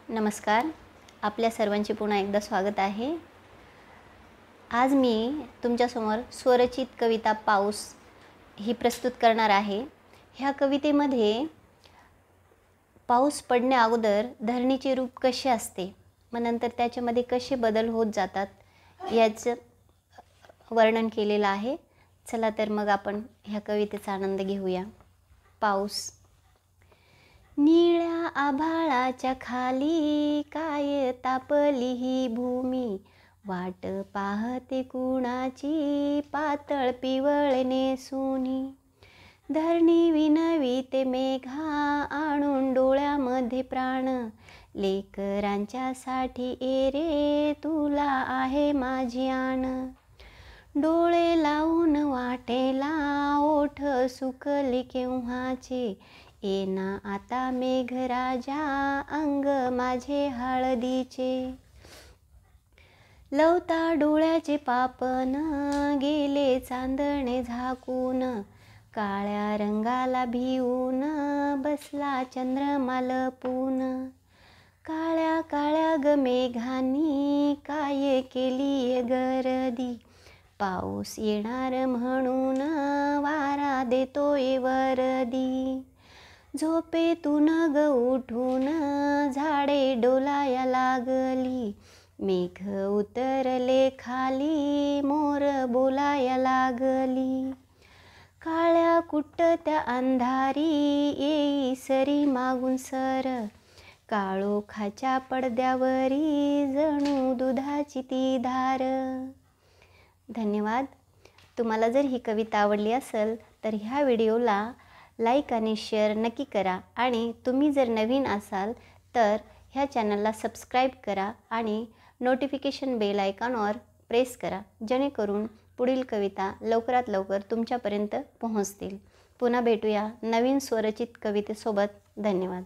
नमस्कार. आपल्या सर्वांचे पुन्हा एकदा स्वागत आहे. आज मी तुमच्यासमोर स्वरचित कविता पाऊस ही प्रस्तुत करणार आहे. ह्या कवितेमध्ये पाऊस पडण्या अगोदर धरणीचे रूप कसे असते, मग नंतर त्याच्यामध्ये कसे बदल होत जातात याचं वर्णन केलेलं आहे. चला तर मग आपण ह्या कवितेचा आनंद घेऊया. पाऊस. निळ्या आभाळाच्या खाली काय तापली ही भूमी, वाट पाहते कुणाची पातळ पिवळने सुनी. धरणी विनवीते मेघा आणून डोळ्यामध्ये प्राण, लेकरांच्या साठी रे तुला आहे माझी आण. डोळे लावून वाटेला ओठ सुकली केव्हाचे, येना आता मेघराजा अंग माझे हळदीचे. लवता डोळ्याचे पापण गेले चांदणे झाकून, काळ्या रंगाला भिवून बसला चंद्रमा लपून. काळ्या काळ्या ग मेघांनी काय केली गर्दी, पाऊस येणार म्हणून वारा देतोय वर्दी. झोपेतून ग उठून झाडे डोलाया लागली, मेघ उतरले खाली मोर बोलाया लागली. काळ्या कुट्टत्या अंधारी येई सरी मागून सर, काळोखाच्या पडद्यावरी जणू दुधाची ती धार. धन्यवाद. तुम्हाला जर ही कविता आवडली असेल तर ह्या व्हिडिओला लाईक आणि शेअर नक्की करा, आणि तुम्ही जर नवीन असाल तर ह्या चॅनलला सबस्क्राईब करा आणि नोटिफिकेशन बेल आयकॉनवर प्रेस करा, जेणेकरून पुढील कविता लवकरात लवकर तुमच्यापर्यंत पोहोचतील. पुन्हा भेटूया नवीन स्वरचित कवितेसोबत. धन्यवाद.